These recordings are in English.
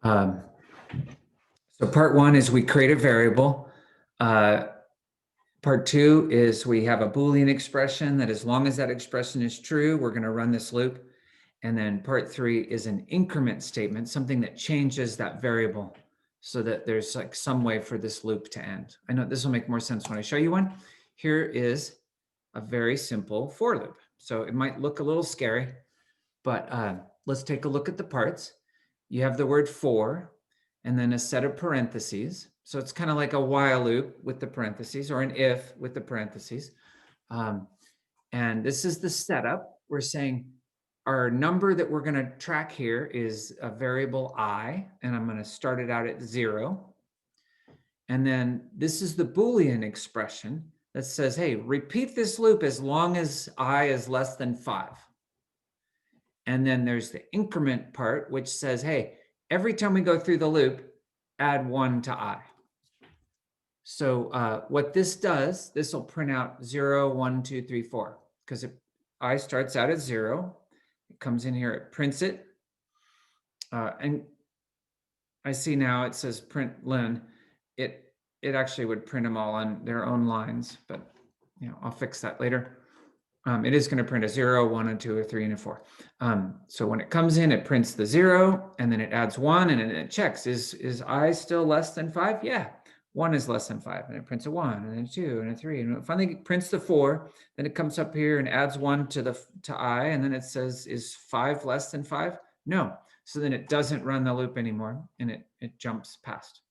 Um, so part one is we create a variable. Part two is we have a Boolean expression that as long as that expression is true, we're going to run this loop. And then part three is an increment statement, something that changes that variable so that there's like some way for this loop to end. I know this will make more sense when I show you one. Here is a very simple for loop. So it might look a little scary, but let's take a look at the parts. You have the word for, and then a set of parentheses. So it's kind of like a while loop with the parentheses, or an if with the parentheses. And this is the setup. We're saying our number that we're going to track here is a variable I, and I'm going to start it out at 0. And then this is the Boolean expression that says, hey, repeat this loop as long as I is less than 5. And then there's the increment part, which says, hey, every time we go through the loop, add 1 to I. So what this does, this will print out 0, 1, 2, 3, 4, because I starts out at 0. It comes in here, it prints it. And I see now it says print len. It actually would print them all on their own lines, but I'll fix that later. It is going to print a 0, 1, and 2, or 3, and a 4. So when it comes in, it prints the 0, and then it adds 1, and then it checks, is I still less than 5? Yeah, 1 is less than 5, and it prints a 1, and a 2, and a 3, and it finally prints the 4. Then it comes up here and adds 1 to I, and then it says, is 5 less than 5? No. So then it doesn't run the loop anymore, and it jumps past.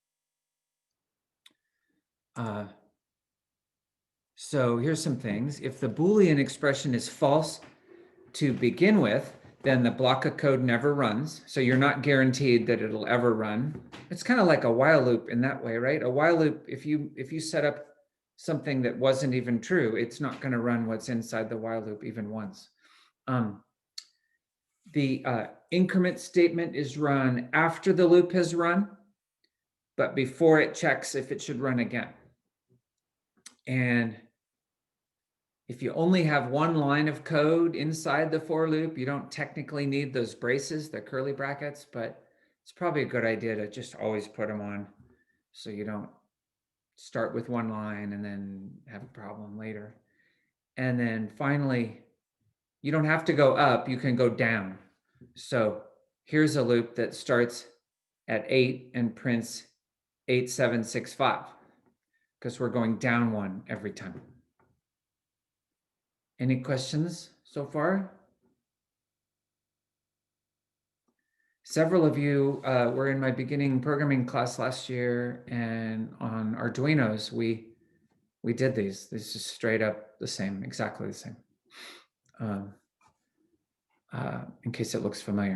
So here's some things. If the Boolean expression is false to begin with, then the block of code never runs. So you're not guaranteed that it'll ever run. It's kind of like a while loop in that way, right? A while loop, if you set up something that wasn't even true, it's not going to run what's inside the while loop even once. The increment statement is run after the loop has run, but before it checks if it should run again. And if you only have one line of code inside the for loop, you don't technically need those braces, the curly brackets, but it's probably a good idea to just always put them on so you don't start with one line and then have a problem later. And then finally, you don't have to go up, you can go down. So here's a loop that starts at 8 and prints 8765 because we're going down 1 every time. Any questions so far? Several of you were in my beginning programming class last year, and on Arduinos, we did these. This is straight up the same, exactly the same. In case it looks familiar.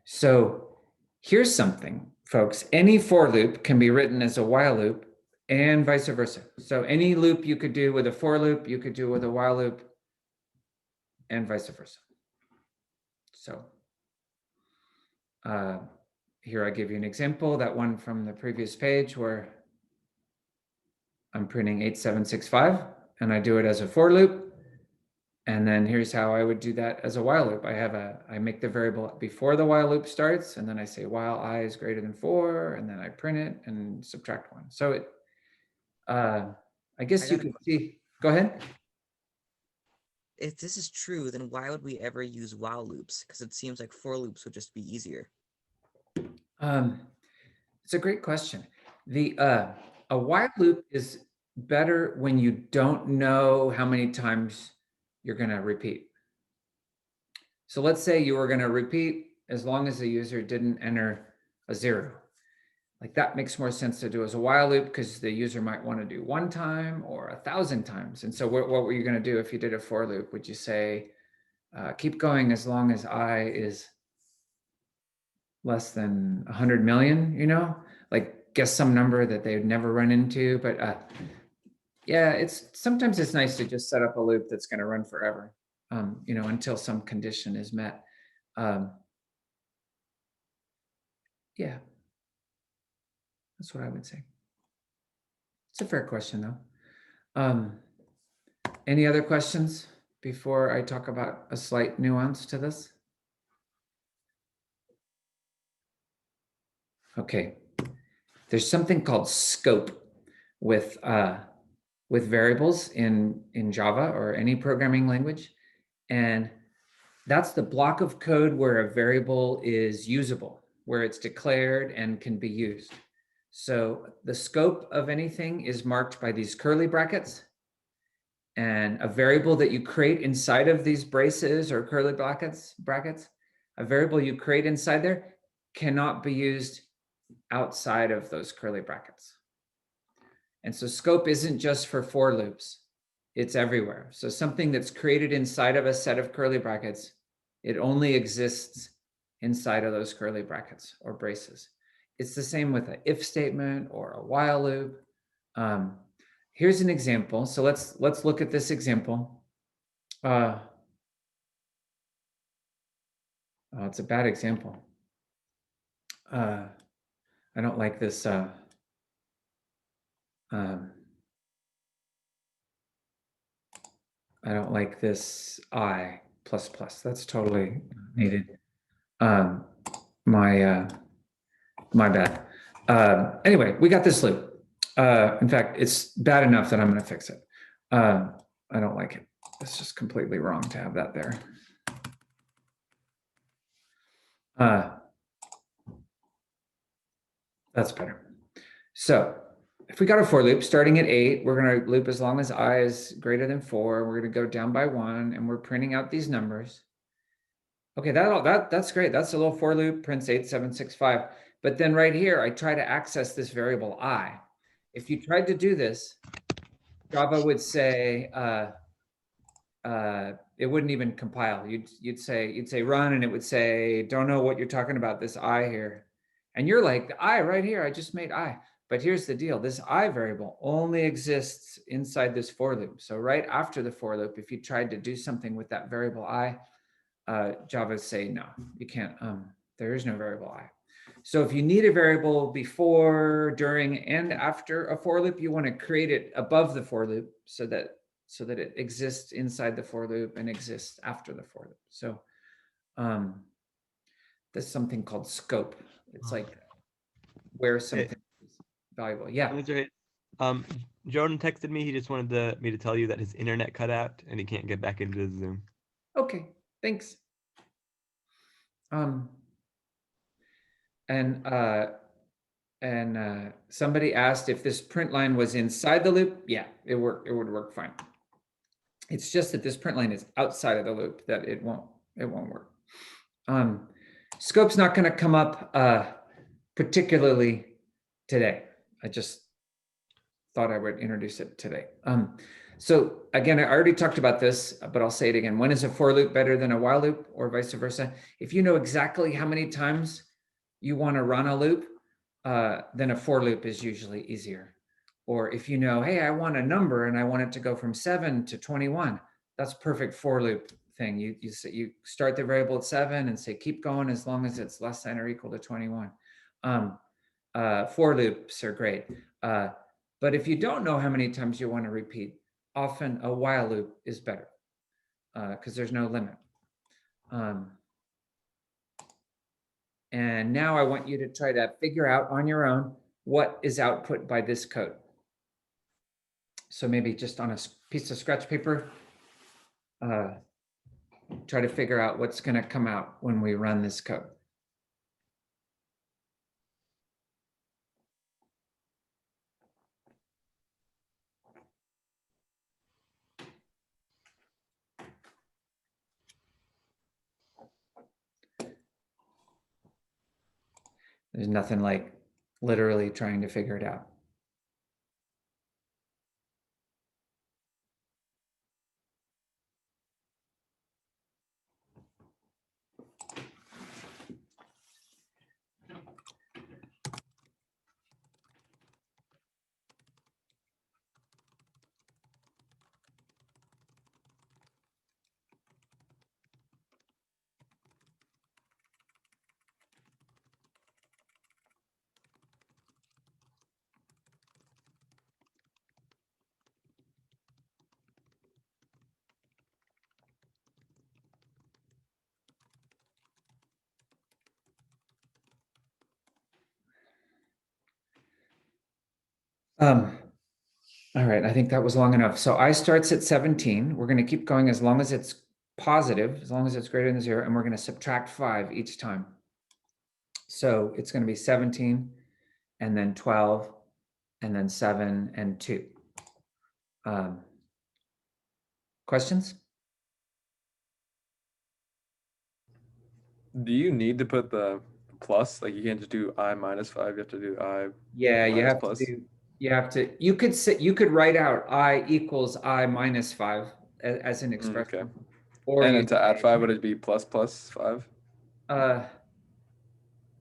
So here's something, folks. Any for loop can be written as a while loop and vice versa. So any loop you could do with a for loop, you could do with a while loop, and vice versa. So here I give you an example, that one from the previous page where I'm printing 8765 and I do it as a for loop. And then here's how I would do that as a while loop. I make the variable before the while loop starts, and then I say while I is greater than 4, and then I print it and subtract 1. So I guess you could see, go ahead. If this is true, then why would we ever use while loops? Because it seems like for loops would just be easier. It's a great question. A while loop is better when you don't know how many times you're going to repeat. So let's say you were going to repeat as long as the user didn't enter a 0. Like that makes more sense to do as a while loop because the user might want to do 1 time or 1,000 times. And so what were you going to do if you did a for loop? Would you say, keep going as long as I is less than 100 million, like guess some number that they would never run into. But yeah, sometimes it's nice to just set up a loop that's going to run forever, until some condition is met. Yeah, that's what I would say. It's a fair question, though. Any other questions before I talk about a slight nuance to this? Okay. There's something called scope with variables in Java or any programming language. And that's the block of code where a variable is usable, where it's declared and can be used. So the scope of anything is marked by these curly brackets. And a variable that you create inside of these braces or curly brackets, a variable you create inside there cannot be used outside of those curly brackets. And so scope isn't just for for loops, it's everywhere. So something that's created inside of a set of curly brackets, it only exists inside of those curly brackets or braces. It's the same with an if statement or a while loop. Here's an example. So let's look at this example. Oh, it's a bad example. I don't like this. I don't like this I plus plus. That's totally needed. My bad. Anyway, we got this loop. In fact, it's bad enough that I'm going to fix it. I don't like it. It's just completely wrong to have that there. That's better. So if we got a for loop starting at 8, we're going to loop as long as I is greater than 4. We're going to go down by 1, and we're printing out these numbers. Okay, that's great. That's a little for loop, prints 8765. But then right here, I try to access this variable I. If you tried to do this, Java would say it wouldn't even compile. You'd say run, and it would say don't know what you're talking about, this I here. And you're like, the I right here, I just made I. But here's the deal, this I variable only exists inside this for loop. So right after the for loop, if you tried to do something with that variable I, Java say no, you can't. There is no variable I. So if you need a variable before, during, and after a for loop, you want to create it above the for loop so that it exists inside the for loop and exists after the for loop. So there's something called scope. It's like where something is valuable. Yeah. That's right. Jordan texted me. He just wanted me to tell you that his internet cut out and he can't get back into the Zoom. Okay. Thanks. And somebody asked if this print line was inside the loop. Yeah, it would work fine. It's just that this print line is outside of the loop that it won't work. Scope's not going to come up particularly today. I just thought I would introduce it today. So again, I already talked about this, but I'll say it again. When is a for loop better than a while loop, or vice versa? If you know exactly how many times you want to run a loop, then a for loop is usually easier. Or if you know, hey, I want a number and I want it to go from 7 to 21, that's perfect for loop thing. You start the variable at 7 and say keep going as long as it's less than or equal to 21. For loops are great. But if you don't know how many times you want to repeat, often a while loop is better because there's no limit. And now I want you to try to figure out on your own what is output by this code. So maybe just on a piece of scratch paper, try to figure out what's going to come out when we run this code. There's nothing like literally trying to figure it out. All right, I think that was long enough. So I starts at 17. We're going to keep going as long as it's positive, as long as it's greater than 0, and we're going to subtract 5 each time. So it's going to be 17, and then 12, and then 7, and 2. Questions? Do you need to put the plus? Like you can't just do I minus 5. You have to do I. Yeah, you Minus have plus? to do, you have to, you could say, you could write out I equals I minus 5 as an expression. Okay. Or And you then to add say, 5, would it be plus 5?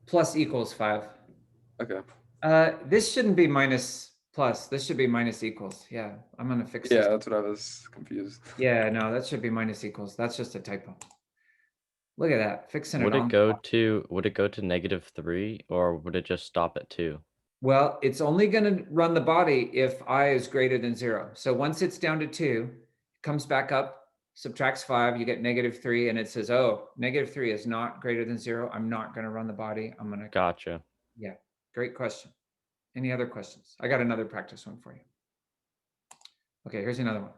Plus equals 5. Okay. This shouldn't be minus plus. This should be minus equals. Yeah, I'm gonna fix Yeah, this. that's what I was confused. Yeah, no, that should be minus equals. That's just a typo. Look at that, fixing Would it it on. go to -3 or would it just stop at 2? Well, it's only gonna run the body if I is greater than 0. So once it's down to 2, it comes back up, subtracts 5, you get -3, and it says, oh, -3 is not greater than 0. I'm not gonna run the body. I'm gonna. Gotcha. Yeah, great question. Any other questions? I got another practice one for you. Okay, here's another one.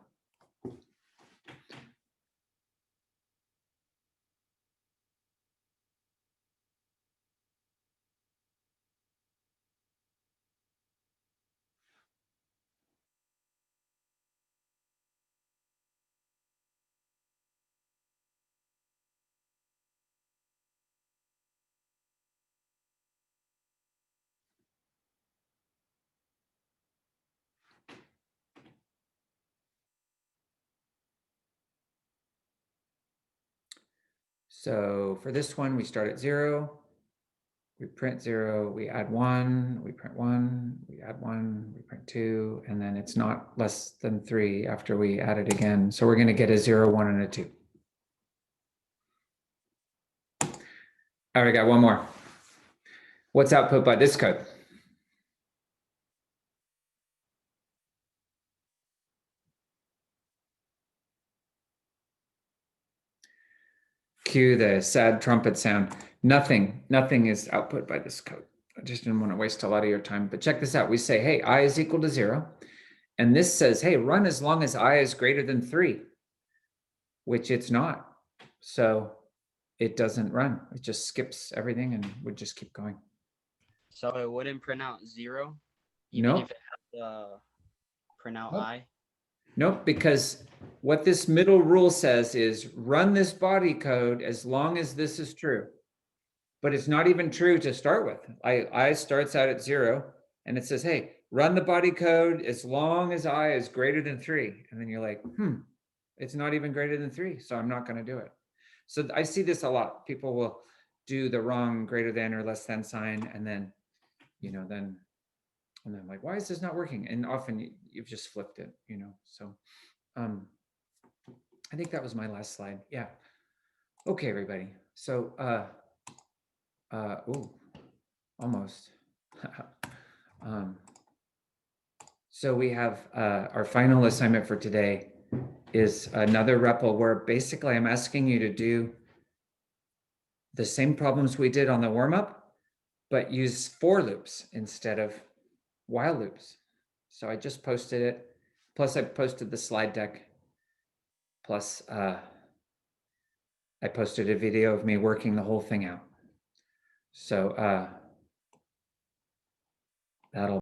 So for this one, we start at 0, we print 0, we add 1, we print 1, we add 1, we print 2, and then it's not less than 3 after we add it again. So we're going to get a 0, 1, and a 2. All right, we got one more. What's output by this code? Cue the sad trumpet sound. Nothing is output by this code. I just didn't want to waste a lot of your time, but check this out. We say, hey, I is equal to 0. And this says, hey, run as long as I is greater than 3, which it's not. So it doesn't run. It just skips everything and would just keep going. So it wouldn't print out 0, even Nope. if it had the print out Nope. I. Nope, because what this middle rule says is run this body code as long as this is true. But it's not even true to start with. I starts out at 0 and it says, hey, run the body code as long as I is greater than 3. And then you're like, it's not even greater than 3, so I'm not going to do it. So I see this a lot. People will do the wrong greater than or less than sign, and then, then I'm like, why is this not working? And often you've just flipped it, So I think that was my last slide. Yeah. Okay, everybody. So almost. So we have our final assignment for today is another REPL where basically I'm asking you to do the same problems we did on the warm-up, but use for loops instead of while loops. So I just posted it. Plus I posted the slide deck. Plus I posted a video of me working the whole thing out. So that'll